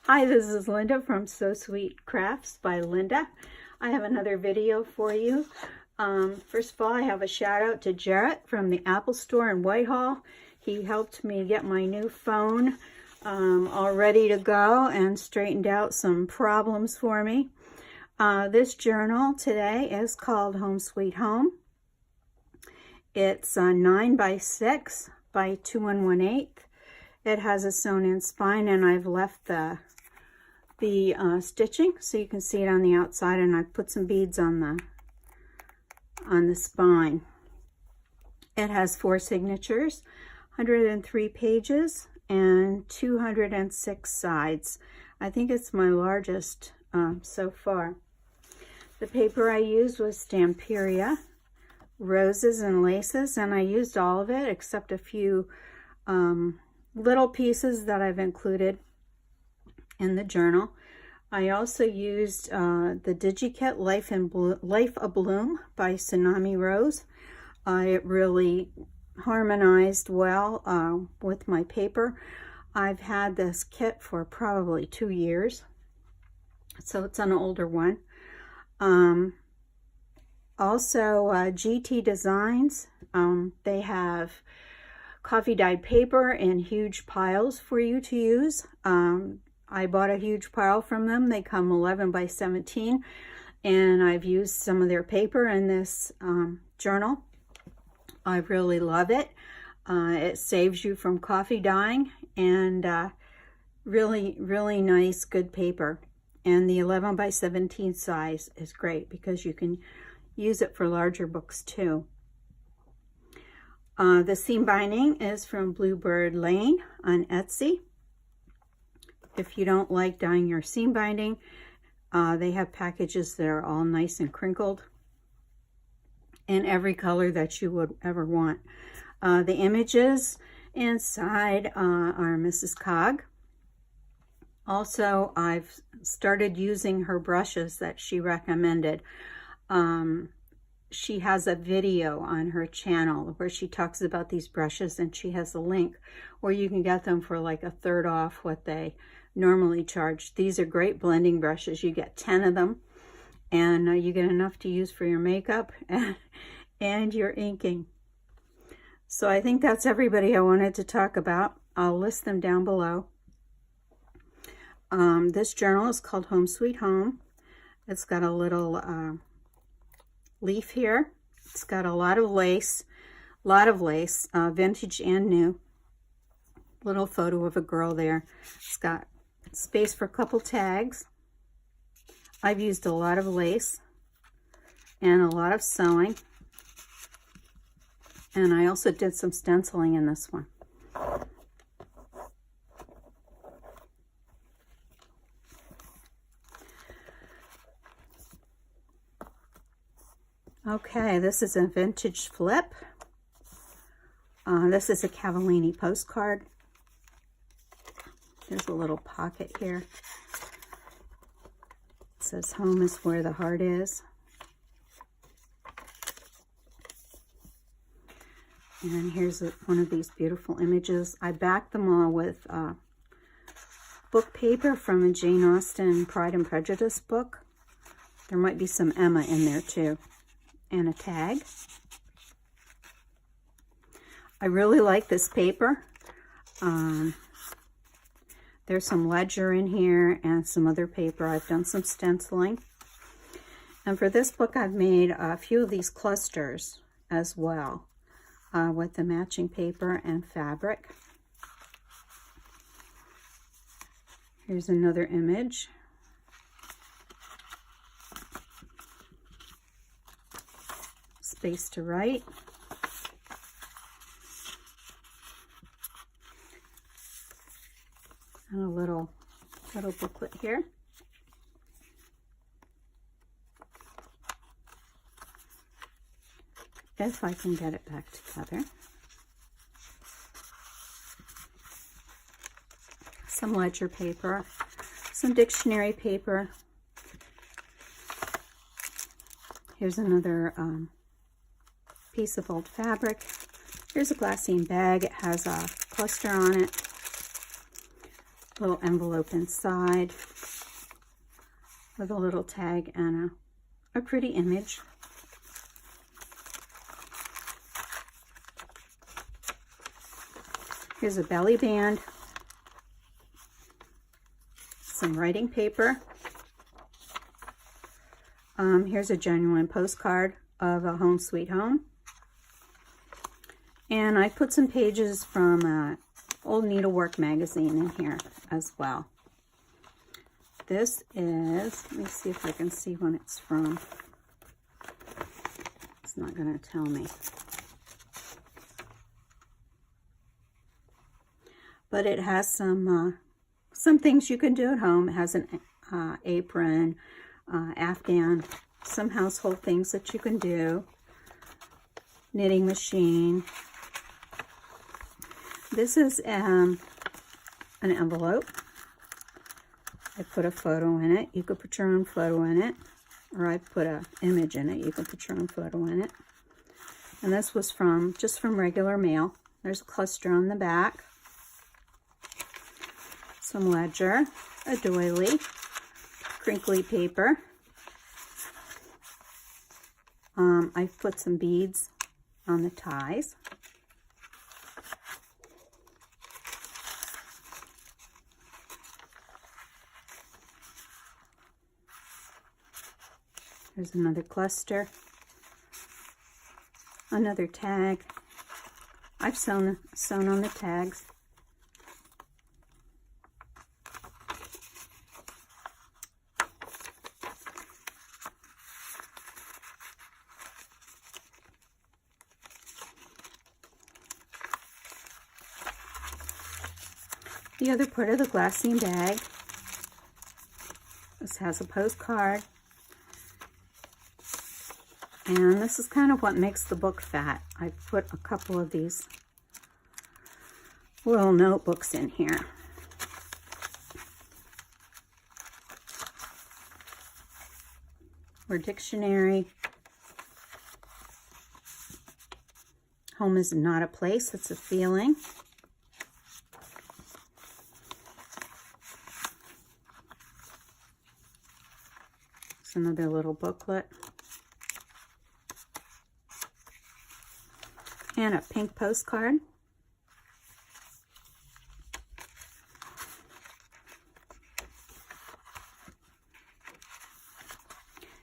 Hi, this is Linda from So Sweet Crafts by Linda. I have another video for you. First of all, I have a shout out to Jarrett from the Apple Store in Whitehall. He helped me get my new phone all ready to go and straightened out some problems for me. This journal today is called Home Sweet Home. It's 9 by 6 by 2 1/8. It has a sewn-in spine, and I've left the stitching so you can see it on the outside, and I've put some beads on the spine. It has 4 signatures, 103 pages, and 206 sides. I think it's my largest so far. The paper I used was Stamperia, roses and laces, and I used all of it except a few little pieces that I've included in the journal. I also used the DigiKit Life Abloom by Tsunami Rose. It really harmonized well with my paper. I've had this kit for probably 2 years, so it's an older one. Also, GT Designs, they have coffee dyed paper in huge piles for you to use. I bought a huge pile from them. They come 11 by 17, and I've used some of their paper in this journal. I really love it. It saves you from coffee dyeing, and really, really nice, good paper. And the 11 by 17 size is great because you can use it for larger books too. The seam binding is from Bluebird Lane on Etsy. If you don't like dyeing your seam binding, they have packages that are all nice and crinkled in every color that you would ever want. The images inside are Mrs. Cog. Also, I've started using her brushes that she recommended. She has a video on her channel where she talks about these brushes, and she has a link where you can get them for like 1/3 off what they normally charge. These are great blending brushes. You get 10 of them, and you get enough to use for your makeup and your inking. So I think that's everybody I wanted to talk about. I'll list them down below. This journal is called Home Sweet Home. It's got a little leaf here. It's got a lot of lace, vintage and new. Little photo of a girl there. It's got space for a couple tags. I've used a lot of lace and a lot of sewing. And I also did some stenciling in this one. Okay, this is a vintage flip. This is a Cavallini postcard. There's a little pocket here. It says, "Home is where the heart is." And here's one of these beautiful images. I backed them all with book paper from a Jane Austen Pride and Prejudice book. There might be some Emma in there too. And a tag. I really like this paper. There's some ledger in here and some other paper. I've done some stenciling. And for this book, I've made a few of these clusters as well with the matching paper and fabric. Here's another image. Space to write. And a little booklet here. If I can get it back together. Some ledger paper, some dictionary paper. Here's another piece of old fabric. Here's a glassine bag. It has a cluster on it. Little envelope inside with a little tag and a pretty image. Here's a belly band, some writing paper. Here's a genuine postcard of a home sweet home. And I put some pages from old needlework magazine in here as well. This is, let me see if I can see when it's from. It's not going to tell me. But it has some things you can do at home. It has an apron, Afghan, some household things that you can do. Knitting machine. This is an envelope. I put a photo in it. You could put your own photo in it. Or I put an image in it. You can put your own photo in it. And this was just from regular mail. There's a cluster on the back. Some ledger. A doily. Crinkly paper. I put some beads on the ties. There's another cluster, another tag. I've sewn on the tags. The other part of the glassine bag. This has a postcard. And this is kind of what makes the book fat. I put a couple of these little notebooks in here. Or dictionary. Home is not a place, it's a feeling. It's another little booklet. And a pink postcard.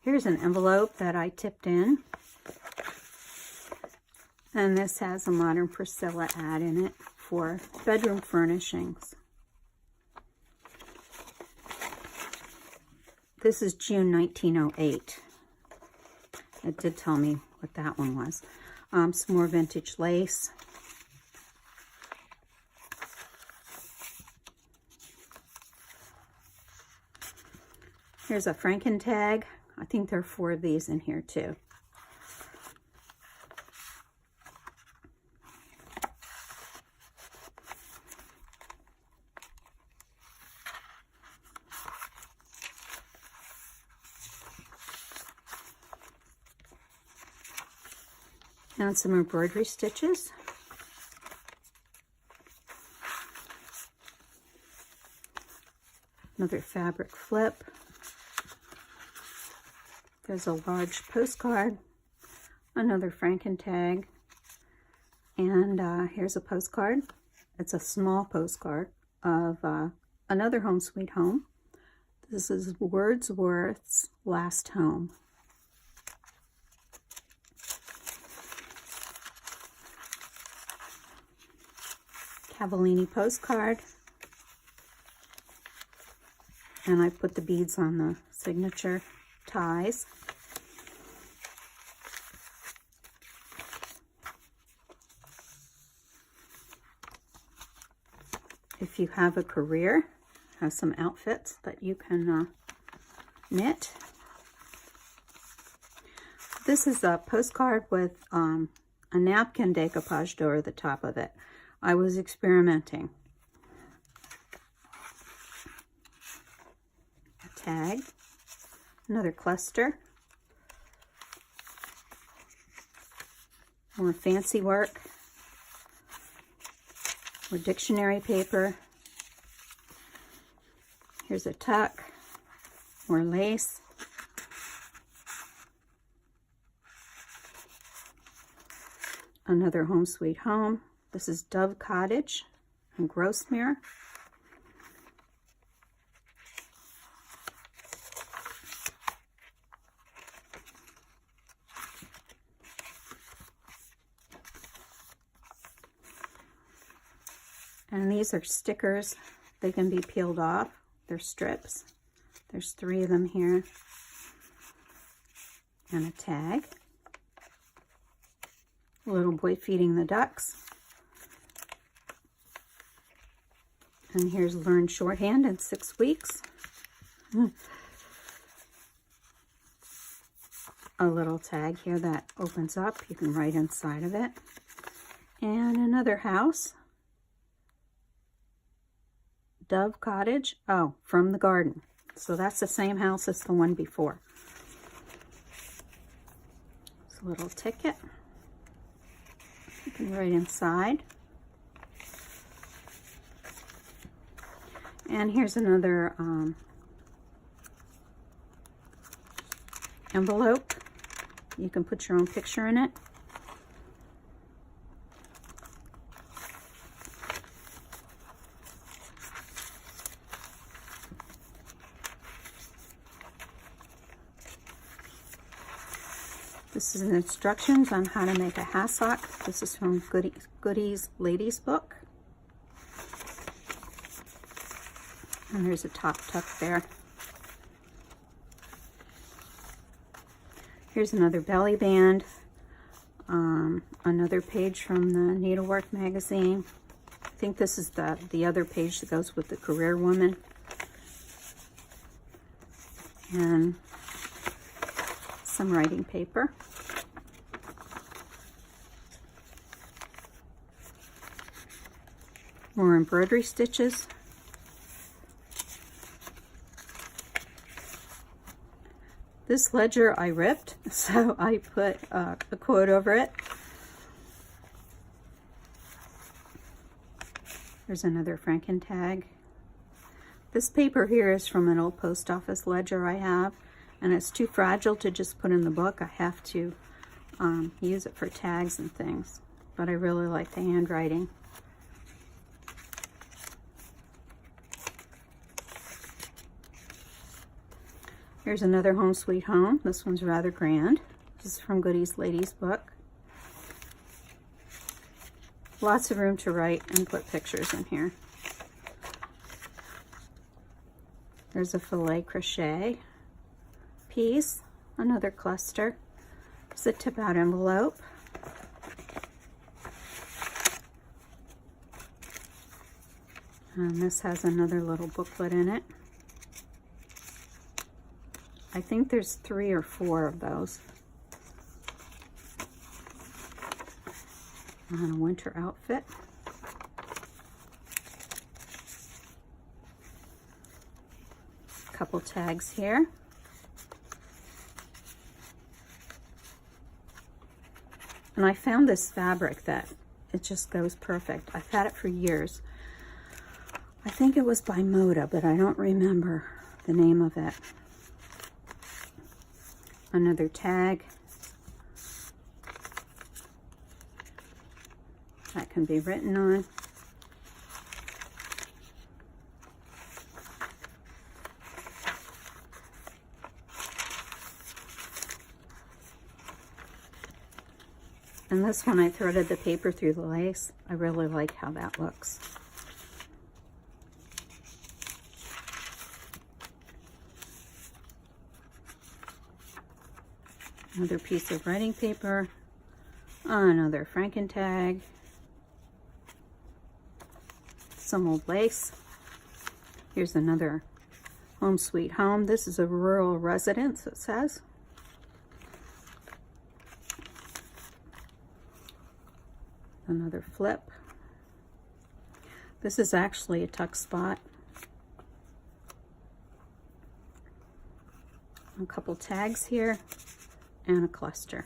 Here's an envelope that I tipped in. And this has a Modern Priscilla ad in it for bedroom furnishings. This is June 1908. It did tell me what that one was. Some more vintage lace. Here's a Franken tag. I think there are 4 of these in here too. And some embroidery stitches. Another fabric flip. There's a large postcard. Another Franken tag. And here's a postcard. It's a small postcard of another home sweet home. This is Wordsworth's Last Home. Cavallini postcard, and I put the beads on the signature ties. If you have a career, have some outfits that you can knit. This is a postcard with a napkin decoupage over the top of it. I was experimenting. A tag, another cluster, more fancy work, more dictionary paper, Here's a tuck, more lace. Another Home Sweet Home. This is Dove Cottage and Grosmere. And these are stickers. They can be peeled off. They're strips. There's 3 of them here. And a tag. A little boy feeding the ducks. And here's Learn Shorthand in 6 weeks. A little tag here that opens up. You can write inside of it. And another house. Dove Cottage. Oh, from the garden. So that's the same house as the one before. It's a little ticket. You can write inside. And here's another envelope. You can put your own picture in it. This is instructions on how to make a hassock. This is from Goody's Ladies Book. And there's a top tuck there. Here's another belly band. Another page from the Needlework magazine. I think this is the other page that goes with the Career Woman. And some writing paper. More embroidery stitches. This ledger I ripped, so I put a quote over it. There's another Franken tag. This paper here is from an old post office ledger I have, and it's too fragile to just put in the book. I have to use it for tags and things, but I really like the handwriting. Here's another Home Sweet Home. This one's rather grand. This is from Goody's Ladies Book. Lots of room to write and put pictures in here. There's a filet crochet piece, another cluster. There's a tip out envelope. And this has another little booklet in it. I think there's 3 or 4 of those. On a winter outfit. Couple tags here. And I found this fabric that it just goes perfect. I've had it for years. I think it was by Moda, but I don't remember the name of it. Another tag that can be written on. And this one I threaded the paper through the lace. I really like how that looks. Another piece of writing paper, another Franken tag, some old lace. Here's another Home Sweet Home. This is a rural residence, it says. Another flip. This is actually a tuck spot. A couple tags here. And a cluster.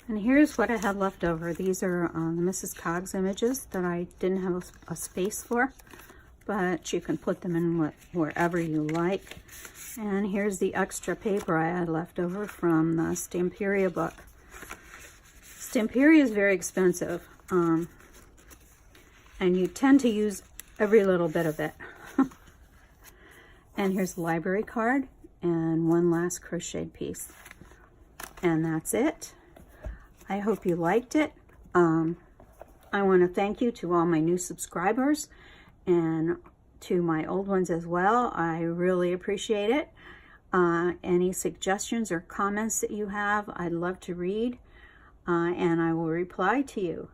And here's what I had left over. These are Mrs. Coggs images that I didn't have a space for, but you can put them in wherever you like. And here's the extra paper I had left over from the Stamperia book. Stamperia is very expensive, and you tend to use every little bit of it. And here's the library card and one last crocheted piece. And that's it. I hope you liked it. I want to thank you to all my new subscribers and to my old ones as well. I really appreciate it. Any suggestions or comments that you have, I'd love to read, and I will reply to you.